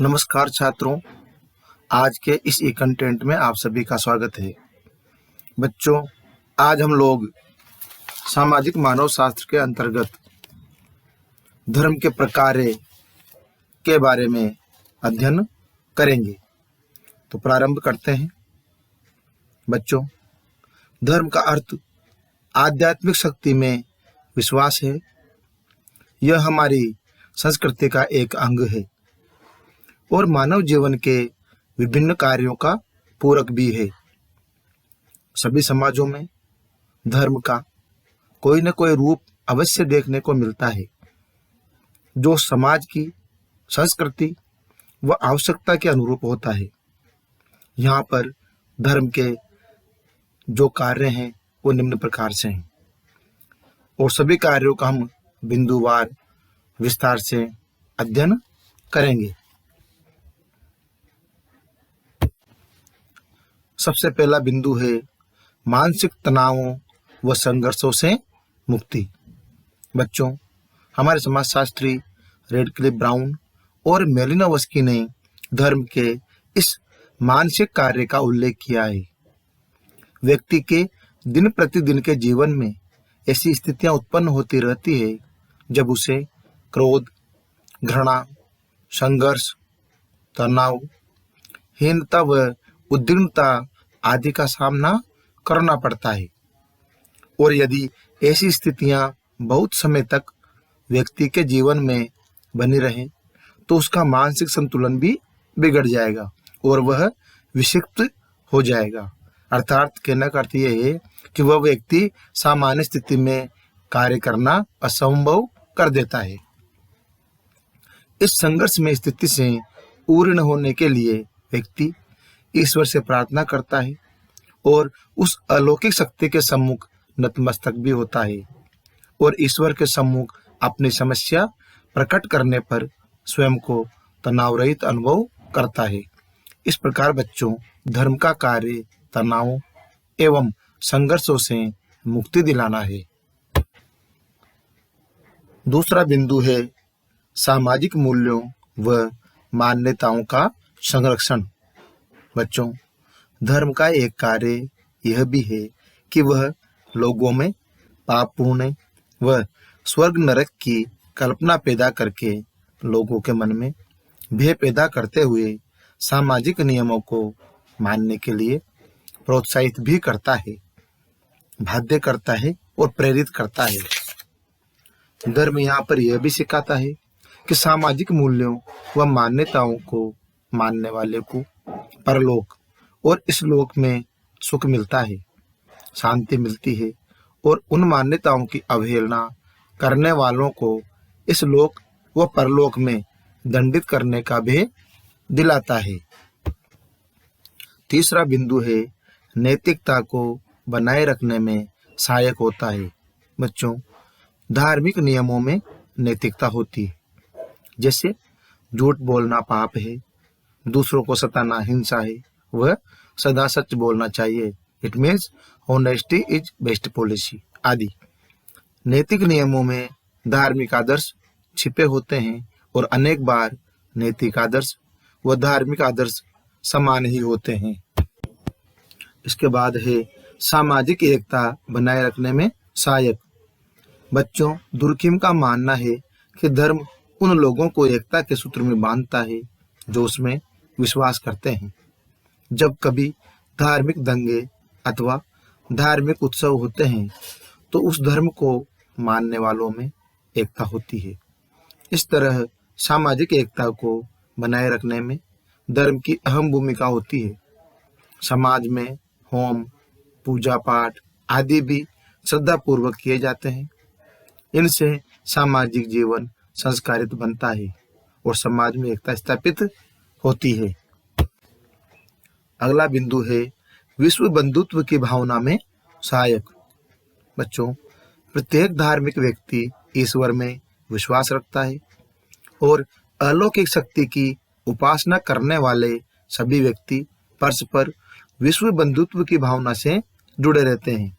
नमस्कार छात्रों, आज के इस ई कंटेंट में आप सभी का स्वागत है। बच्चों, आज हम लोग सामाजिक मानव शास्त्र के अंतर्गत धर्म के प्रकार के बारे में अध्ययन करेंगे। तो प्रारंभ करते हैं। बच्चों, धर्म का अर्थ आध्यात्मिक शक्ति में विश्वास है। यह हमारी संस्कृति का एक अंग है और मानव जीवन के विभिन्न कार्यों का पूरक भी है। सभी समाजों में धर्म का कोई न कोई रूप अवश्य देखने को मिलता है, जो समाज की संस्कृति व आवश्यकता के अनुरूप होता है। यहाँ पर धर्म के जो कार्य हैं वो निम्न प्रकार से हैं और सभी कार्यों का हम बिंदुवार विस्तार से अध्ययन करेंगे। सबसे पहला बिंदु है मानसिक तनावों व संघर्षों से मुक्ति। बच्चों, हमारे समाजशास्त्री रेडक्लिफ ब्राउन और मेलिनोवस्की ने धर्म के इस मानसिक कार्य का उल्लेख किया है। व्यक्ति के दिन प्रतिदिन के जीवन में ऐसी स्थितियां उत्पन्न होती रहती है जब उसे क्रोध, घृणा, संघर्ष, तनाव, हीनता व उद्विग्नता आदि का सामना करना पड़ता है। और यदि ऐसी स्थितियां बहुत समय तक व्यक्ति के जीवन में बनी रहे तो उसका मानसिक संतुलन भी बिगड़ जाएगा और वह विक्षिप्त हो जाएगा। अर्थात कहने का अर्थ यह है कि वह व्यक्ति सामान्य स्थिति में कार्य करना असंभव कर देता है। इस संघर्ष में स्थिति से उत्तीर्ण होने के लिए व्यक्ति ईश्वर से प्रार्थना करता है और उस अलौकिक शक्ति के सम्मुख नतमस्तक भी होता है और ईश्वर के सम्मुख अपनी समस्या प्रकट करने पर स्वयं को तनाव रहित अनुभव करता है। इस प्रकार बच्चों, धर्म का कार्य तनाव एवं संघर्षों से मुक्ति दिलाना है। दूसरा बिंदु है सामाजिक मूल्यों व मान्यताओं का संरक्षण। बच्चों, धर्म का एक कार्य यह भी है कि वह लोगों में पाप पुण्य व स्वर्ग नरक की कल्पना पैदा करके लोगों के मन में भय पैदा करते हुए सामाजिक नियमों को मानने के लिए प्रोत्साहित भी करता है, बाध्य करता है और प्रेरित करता है। धर्म यहाँ पर यह भी सिखाता है कि सामाजिक मूल्यों व मान्यताओं को मानने वाले को परलोक और इस लोक में सुख मिलता है, शांति मिलती है और उन मान्यताओं की अवहेलना करने वालों को इस लोक व परलोक में दंडित करने का भय दिलाता है। तीसरा बिंदु है नैतिकता को बनाए रखने में सहायक होता है। बच्चों, धार्मिक नियमों में नैतिकता होती है, जैसे झूठ बोलना पाप है, दूसरों को सताना हिंसा है, वह सदा सच बोलना चाहिए, it means honesty is best policy आदि। नैतिक नियमों में धार्मिक आदर्श छिपे होते हैं और अनेक बार नैतिक आदर्श व धार्मिक आदर्श समान ही होते हैं। इसके बाद है सामाजिक एकता बनाए रखने में सहायक। बच्चों, दुर्खिम का मानना है कि धर्म उन लोगों को एकता के सूत्र में बांधता है जो उसमें विश्वास करते हैं। जब कभी धार्मिक दंगे अथवा धार्मिक उत्सव होते हैं तो उस धर्म को मानने वालों में एकता होती है। इस तरह सामाजिक एकता को बनाए रखने में धर्म की अहम भूमिका होती है। समाज में होम, पूजा पाठ आदि भी श्रद्धापूर्वक किए जाते हैं। इनसे सामाजिक जीवन संस्कारित बनता है और समाज में एकता स्थापित होती है। अगला बिंदु है विश्व बंधुत्व की भावना में सहायक। बच्चों, प्रत्येक धार्मिक व्यक्ति ईश्वर में विश्वास रखता है और अलौकिक शक्ति की उपासना करने वाले सभी व्यक्ति परस्पर विश्व बंधुत्व की भावना से जुड़े रहते हैं।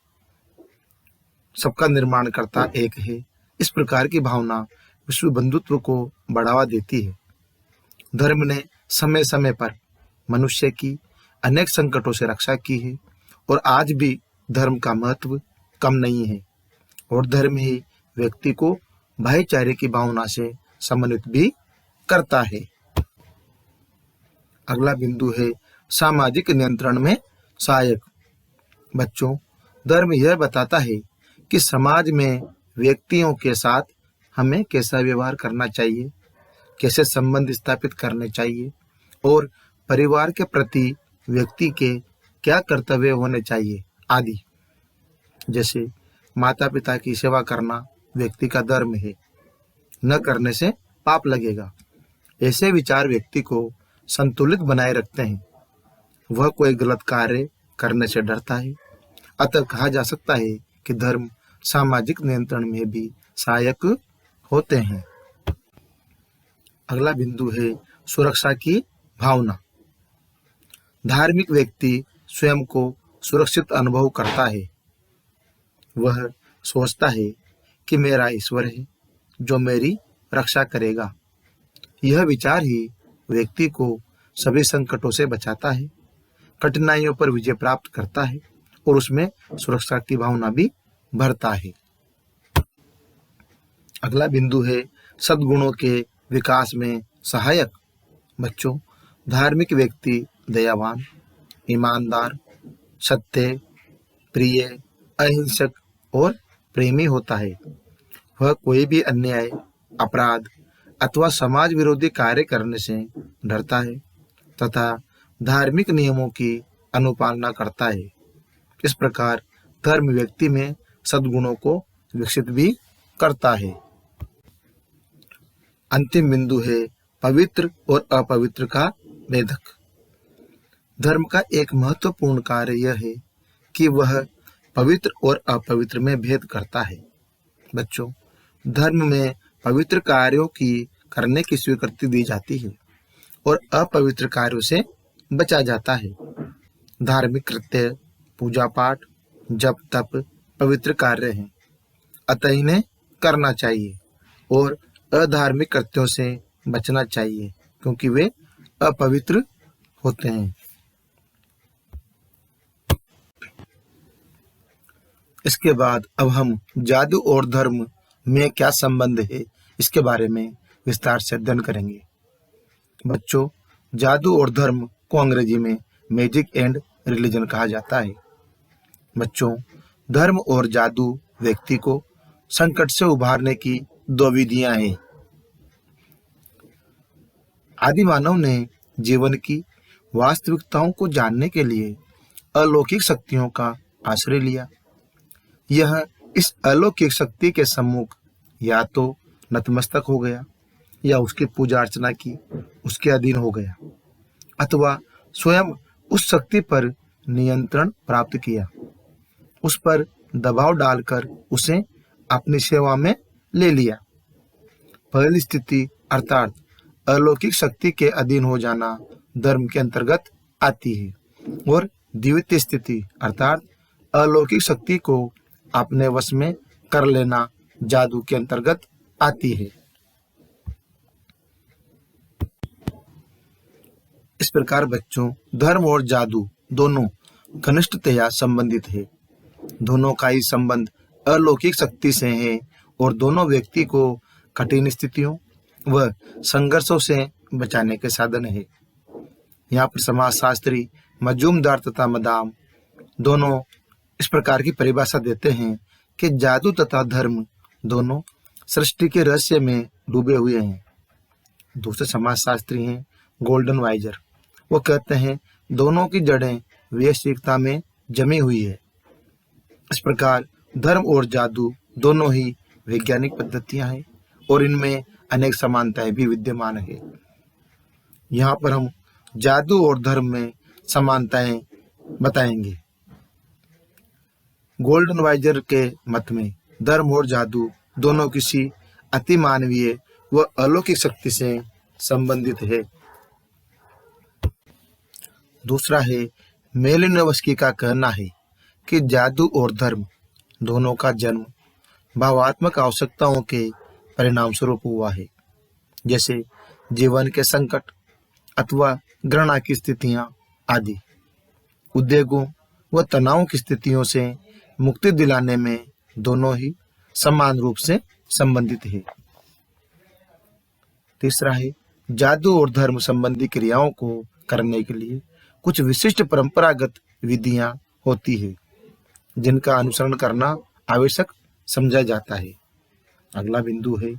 सबका निर्माणकर्ता एक है। इस प्रकार की भावना विश्व बंधुत्व को बढ़ावा देती है। धर्म ने समय समय पर मनुष्य की अनेक संकटों से रक्षा की है और आज भी धर्म का महत्व कम नहीं है और धर्म ही व्यक्ति को भाईचारे की भावना से समन्वित भी करता है। अगला बिंदु है सामाजिक नियंत्रण में सहायक। बच्चों, धर्म यह बताता है कि समाज में व्यक्तियों के साथ हमें कैसा व्यवहार करना चाहिए, कैसे संबंध स्थापित करने चाहिए और परिवार के प्रति व्यक्ति के क्या कर्तव्य होने चाहिए आदि। जैसे माता पिता की सेवा करना व्यक्ति का धर्म है, न करने से पाप लगेगा। ऐसे विचार व्यक्ति को संतुलित बनाए रखते हैं, वह कोई गलत कार्य करने से डरता है। अतः कहा जा सकता है कि धर्म सामाजिक नियंत्रण में भी सहायक होते हैं। अगला बिंदु है सुरक्षा की भावना। धार्मिक व्यक्ति स्वयं को सुरक्षित अनुभव करता है। वह सोचता है कि मेरा ईश्वर है जो मेरी रक्षा करेगा। यह विचार ही व्यक्ति को सभी संकटों से बचाता है, कठिनाइयों पर विजय प्राप्त करता है और उसमें सुरक्षा की भावना भी भरता है। अगला बिंदु है सद्गुणों के विकास में सहायक। बच्चों, धार्मिक व्यक्ति दयावान, ईमानदार, सत्य, प्रिय, अहिंसक और प्रेमी होता है। वह कोई भी अन्याय, अपराध अथवा समाज विरोधी कार्य करने से डरता है तथा धार्मिक नियमों की अनुपालना करता है। इस प्रकार धर्म व्यक्ति में सद्गुणों को विकसित भी करता है। अंतिम बिंदु है पवित्र और अपवित्र का भेदक। धर्म का एक महत्वपूर्ण कार्य यह है कि वह पवित्र और अपवित्र में भेद करता है। बच्चों, धर्म में पवित्र कार्यों की करने की स्वीकृति दी जाती है और अपवित्र कार्यों से बचा जाता है। धार्मिक कृत्य, पूजा पाठ, जप तप पवित्र कार्य हैं, अतः इन्हें करना चाहिए और अधार्मिक कृत्यों से बचना चाहिए क्योंकि वे अपवित्र होते हैं। इसके बाद अब हम जादू और धर्म में क्या संबंध है इसके बारे में विस्तार से अध्ययन करेंगे। बच्चों, जादू और धर्म को अंग्रेजी में मैजिक एंड रिलीजन कहा जाता है। बच्चों, धर्म और जादू व्यक्ति को संकट से उबारने की दो विधियां हैं। आदि मानव ने जीवन की वास्तविकताओं को जानने के लिए अलौकिक शक्तियों का आश्रय लिया। यह इस अलौकिक शक्ति के सम्मुख या तो नतमस्तक हो गया या उसकी पूजा अर्चना की, उसके अधीन हो गया अथवा स्वयं उस शक्ति पर नियंत्रण प्राप्त किया, उस पर दबाव डालकर उसे अपनी सेवा में ले लिया। पहली स्थिति अर्थात अलौकिक शक्ति के अधीन हो जाना धर्म के अंतर्गत आती है और द्वितीय स्थिति अर्थात अलौकिक शक्ति को अपने वश में कर लेना जादू के अंतर्गत आती है। इस प्रकार बच्चों, धर्म और जादू दोनों घनिष्ठतया संबंधित है। दोनों का ही संबंध अलौकिक शक्ति से है और दोनों व्यक्ति को कठिन स्थितियों व संघर्षों से बचाने के साधन है। यहाँ पर समाजशास्त्री मजूमदार तथा मदाम दोनों इस प्रकार की परिभाषा देते हैं कि जादू तथा धर्म दोनों सृष्टि के रहस्य में डूबे हुए हैं। दूसरे समाजशास्त्री हैं गोल्डन वाइजर। वो कहते हैं दोनों की जड़ें वैश्विकता में जमी हुई है। इस प्रकार धर्म और जादू दोनों ही वैज्ञानिक पद्धतियां हैं और इनमें अनेक समानताएं भी विद्यमान है। यहाँ पर हम जादू और धर्म में समानताएं बताएंगे। गोल्डन वाइजर के मत में धर्म और जादू दोनों किसी अति मानवीय व अलौकिक शक्ति से संबंधित है। दूसरा है मेलिनोवस्की का कहना है कि जादू और धर्म दोनों का जन्म भावात्मक आवश्यकताओं के परिणाम स्वरूप हुआ है, जैसे जीवन के संकट अथवा घृणा की स्थितियां आदि। उद्वेगों व तनाव की स्थितियों से मुक्ति दिलाने में दोनों ही समान रूप से संबंधित है। तीसरा है, जादू और धर्म संबंधी क्रियाओं को करने के लिए कुछ विशिष्ट परंपरागत विधियां होती है जिनका अनुसरण करना आवश्यक समझा जाता है। अगला बिंदु है,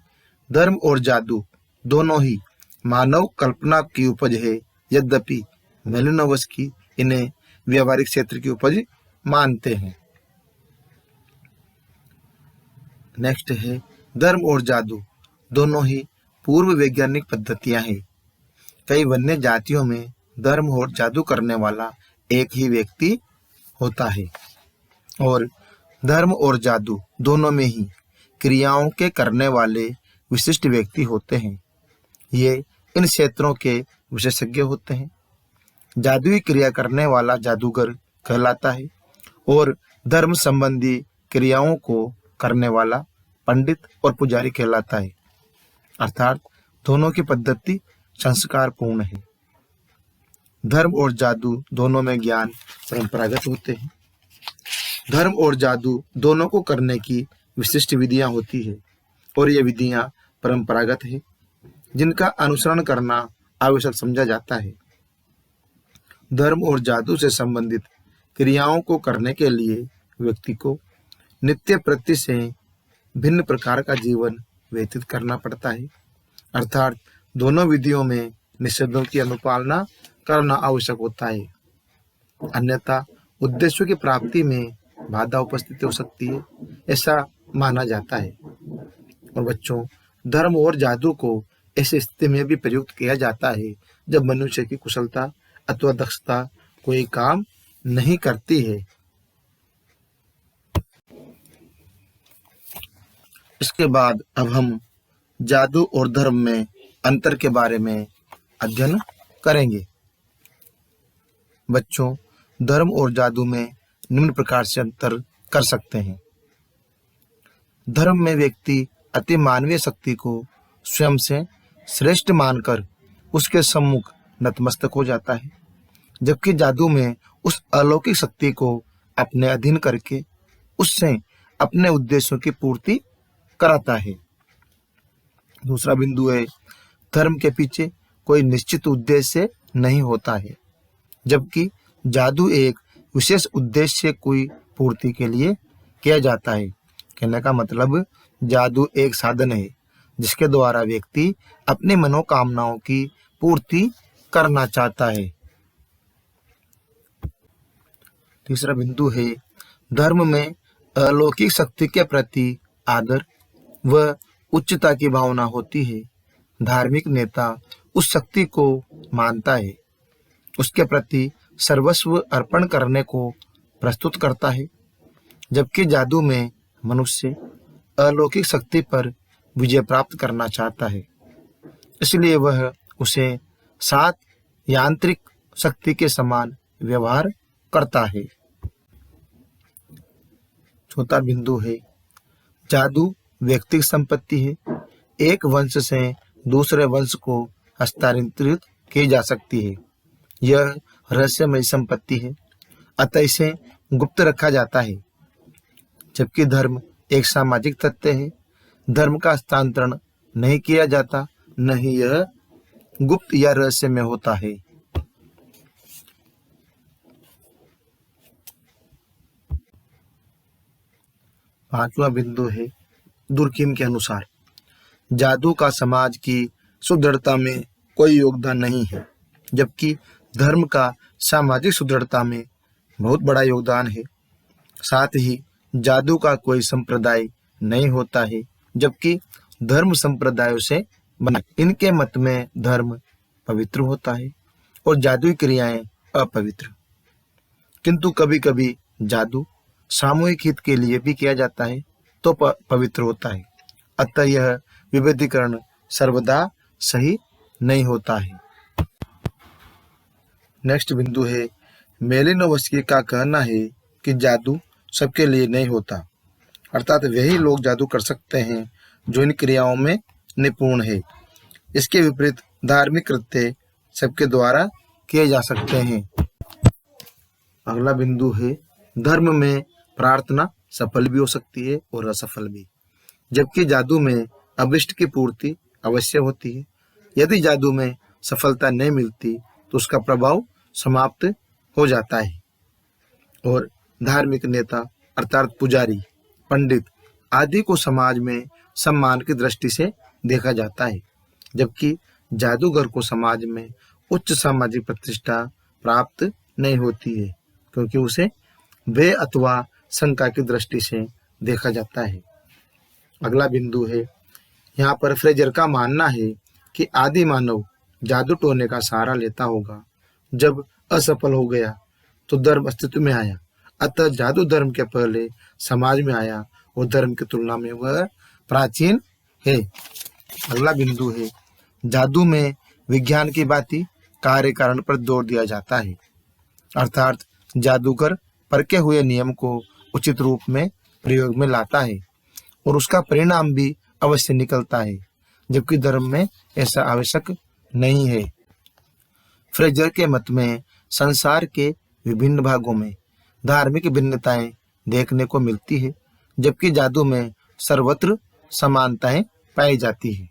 धर्म और जादू दोनों ही मानव कल्पना की उपज है, यद्यपि मेलिनोवस्की इन्हें व्यवहारिक क्षेत्र की उपज मानते हैं। नेक्स्ट है, धर्म और जादू दोनों ही पूर्व वैज्ञानिक पद्धतियां हैं। कई वन्य जातियों में धर्म और जादू करने वाला एक ही व्यक्ति होता है और धर्म और जादू दोनों में ही क्रियाओं के करने वाले विशिष्ट व्यक्ति होते हैं। ये इन क्षेत्रों के विशेषज्ञ होते हैं। जादुई क्रिया करने वाला जादूगर कहलाता है और धर्म संबंधी क्रियाओं को करने वाला पंडित और पुजारी कहलाता है। अर्थात दोनों की पद्धति संस्कारपूर्ण है। धर्म और जादू दोनों में ज्ञान परंपरागत होते हैं। धर्म और जादू दोनों को करने की विशिष्ट विधियां होती है और ये विधियां परंपरागत है जिनका अनुसरण करना आवश्यक समझा जाता है। धर्म और जादू से संबंधित क्रियाओं को करने के लिए व्यक्ति को नित्य प्रति से भिन्न प्रकार का जीवन व्यतीत करना पड़ता है। अर्थात दोनों विधियों में निषेधों की अनुपालना करना आवश्यक होता है, अन्यथा उद्देश्यों की प्राप्ति में बाधा उपस्थित हो सकती है, ऐसा माना जाता है। और बच्चों, धर्म और जादू को ऐसी स्थिति में भी प्रयुक्त किया जाता है जब मनुष्य की कुशलता अथवा दक्षता कोई काम नहीं करती है। इसके बाद अब हम जादू और धर्म में अंतर के बारे में अध्ययन करेंगे। बच्चों, धर्म और जादू में निम्न प्रकार से अंतर कर सकते हैं। धर्म में व्यक्ति अति मानवीय शक्ति को स्वयं से श्रेष्ठ मानकर उसके सम्मुख नतमस्तक हो जाता है, जबकि जादू में उस अलौकिक शक्ति को अपने अधीन करके उससे अपने उद्देश्यों की पूर्ति कराता है। दूसरा बिंदु है, धर्म के पीछे कोई निश्चित उद्देश्य नहीं होता है, जबकि जादू एक विशेष उद्देश्य की पूर्ति के लिए किया जाता है। कहने का मतलब, जादू एक साधन है जिसके द्वारा व्यक्ति अपनी मनोकामनाओं की पूर्ति करना चाहता है। तीसरा बिंदु है, धर्म में अलौकिक शक्ति के प्रति आदर व उच्चता की भावना होती है। धार्मिक नेता उस शक्ति को मानता है, उसके प्रति सर्वस्व अर्पण करने को प्रस्तुत करता है, जबकि जादू में मनुष्य अलौकिक शक्ति पर विजय प्राप्त करना चाहता है, इसलिए वह उसे सात यांत्रिक शक्ति के समान व्यवहार करता है। चौथा बिंदु है, जादू व्यक्तिगत संपत्ति है। एक वंश से दूसरे वंश को हस्तांतरित की जा सकती है। यह रहस्यमय संपत्ति है, अतः इसे गुप्त रखा जाता है, जबकि धर्म एक सामाजिक तथ्य है। धर्म का हस्तांतरण नहीं किया जाता, न ही यह गुप्त या रहस्य में होता है। पांचवा बिंदु है, दुर्कीम के अनुसार जादू का समाज की सुदृढ़ता में कोई योगदान नहीं है, जबकि धर्म का सामाजिक सुदृढ़ता में बहुत बड़ा योगदान है। साथ ही जादू का कोई संप्रदाय नहीं होता है, जबकि धर्म संप्रदायों से बना। इनके मत में धर्म पवित्र होता है और जादुई क्रियाएं अपवित्र। किंतु कभी कभी जादू सामूहिक हित के लिए भी किया जाता है तो पवित्र होता है, अतः यह विभेदीकरण सर्वदा सही नहीं होता है। नेक्स्ट बिंदु है, मेलिनोवस्की का कहना है कि जादू सबके लिए नहीं होता, अर्थात वही लोग जादू कर सकते हैं जो इन क्रियाओं में निपुण है। इसके विपरीत धार्मिक कृत्य सबके द्वारा किए जा सकते हैं। अगला बिंदु है, धर्म में प्रार्थना सफल भी हो सकती है और असफल भी, जबकि जादू में अभिष्ट की पूर्ति अवश्य होती है। यदि जादू में सफलता नहीं मिलती तो उसका प्रभाव समाप्त हो जाता है और धार्मिक नेता अर्थात पुजारी, पंडित आदि को समाज में सम्मान की दृष्टि से देखा जाता है, जबकि जादूगर को समाज में उच्च सामाजिक प्रतिष्ठा प्राप्त नहीं होती है, क्योंकि उसे भय अथवा शंका की दृष्टि से देखा जाता है। अगला बिंदु है, यहाँ पर फ्रेजर का मानना है कि आदि मानव जादू टोने का सहारा लेता होगा। जब असफल हो गया तो धर्म अस्तित्व में आया, अतः जादू धर्म के पहले समाज में आया और धर्म की तुलना में वह प्राचीन है। अगला बिंदु है, जादू में विज्ञान की बाती कार्य कारण पर जोर दिया जाता है, अर्थात जादूगर परखे हुए नियम को उचित रूप में प्रयोग में लाता है और उसका परिणाम भी अवश्य निकलता है, जबकि धर्म में ऐसा आवश्यक नहीं है। फ्रेजर के मत में संसार के विभिन्न भागों में धार्मिक भिन्नताएं देखने को मिलती है, जबकि जादू में सर्वत्र समानताएं पाई जाती है।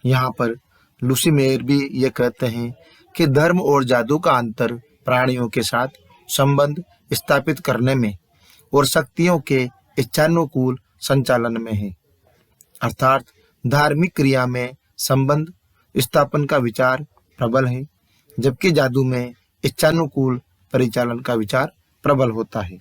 यहाँ पर लूसी मेयर भी ये कहते हैं कि धर्म और जादू का अंतर प्राणियों के साथ संबंध स्थापित करने में और शक्तियों के इच्छानुकूल संचालन में है, अर्थात धार्मिक क्रिया में संबंध स्थापन का विचार प्रबल है, जबकि जादू में इच्छानुकूल परिचालन का विचार प्रबल होता है।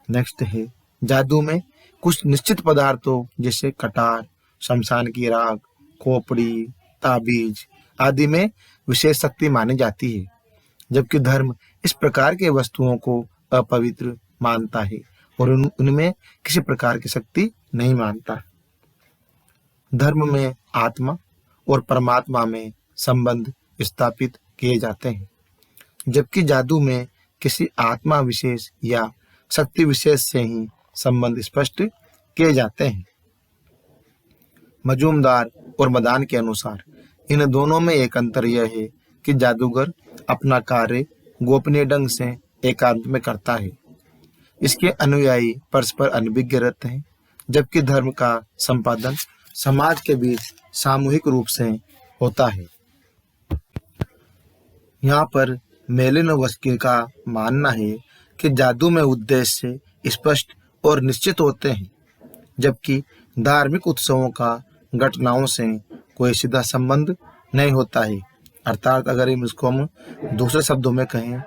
नेक्स्ट है, जादू में कुछ निश्चित पदार्थों जैसे कटार, शमशान की राख, खोपड़ी, ताबीज आदि में विशेष शक्ति मानी जाती है, जबकि धर्म इस प्रकार के वस्तुओं को अपवित्र मानता है और उनमें किसी प्रकार की शक्ति नहीं मानता। धर्म में आत्मा और परमात्मा में संबंध स्थापित किए जाते हैं, जबकि जादू में किसी आत्मा विशेष या शक्ति विशेष से ही संबंध स्पष्ट किए जाते हैं। मजूमदार और मदान के अनुसार इन दोनों में एक अंतर यह है कि जादूगर अपना कार्य गोपनीय ढंग से एकांत में करता है, इसके अनुयायी परस्पर अनभिज्ञ रहते हैं, जबकि धर्म का संपादन समाज के बीच सामूहिक रूप से होता है। यहाँ पर मेलिनोवस्की का मानना है कि जादू में उद्देश्य स्पष्ट और निश्चित होते हैं, जबकि धार्मिक उत्सवों का घटनाओं से कोई सीधा संबंध नहीं होता है। अर्थात अगर इसको हम दूसरे शब्दों में कहें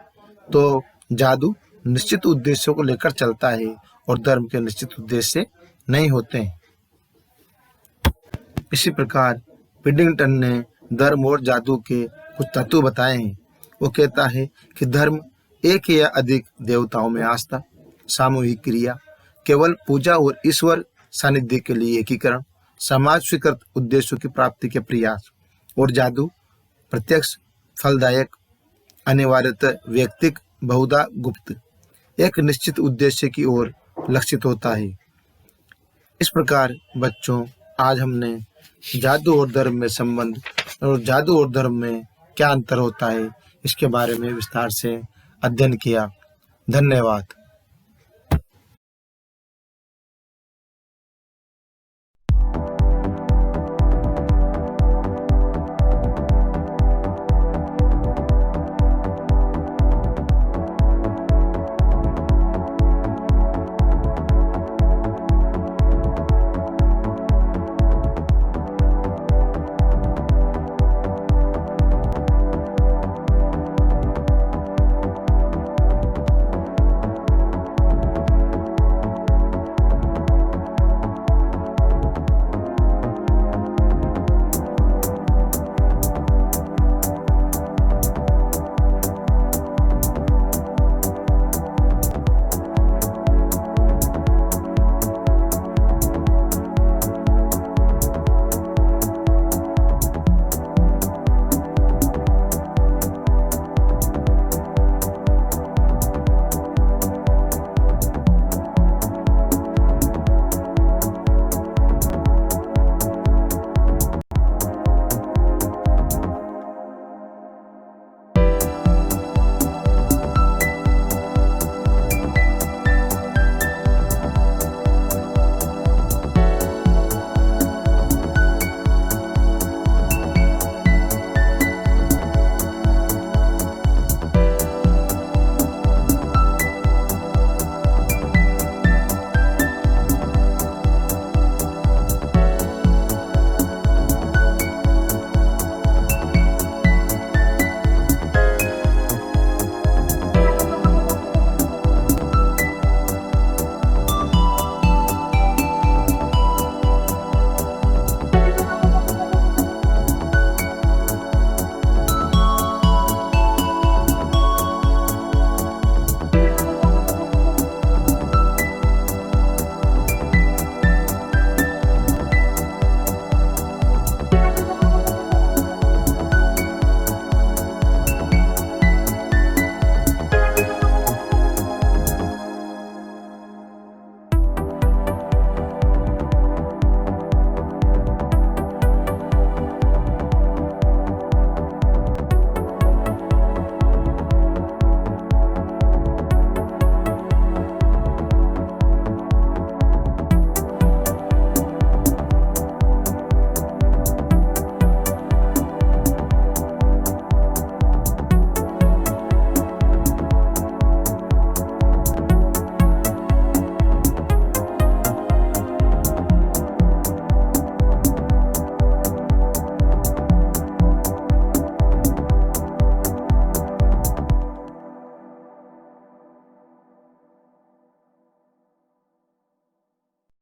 तो जादू निश्चित उद्देश्यों को लेकर चलता है और धर्म के निश्चित उद्देश्य नहीं होते हैं। इसी प्रकार पिडिंगटन ने धर्म और जादू के कुछ तत्व बताए हैं। वो कहता है कि धर्म एक या अधिक देवताओं में आस्था, सामूहिक क्रिया, केवल पूजा और ईश्वर सानिध्य के लिए एकीकरण, समाज स्वीकृत उद्देश्यों की प्राप्ति के प्रयास, और जादू प्रत्यक्ष, फलदायक, अनिवार्यतः व्यक्तिक, बहुधा गुप्त, एक निश्चित उद्देश्य की ओर लक्षित होता है। इस प्रकार बच्चों, आज हमने जादू और धर्म में संबंध और जादू और धर्म में क्या अंतर होता है इसके बारे में विस्तार से अध्ययन किया। धन्यवाद।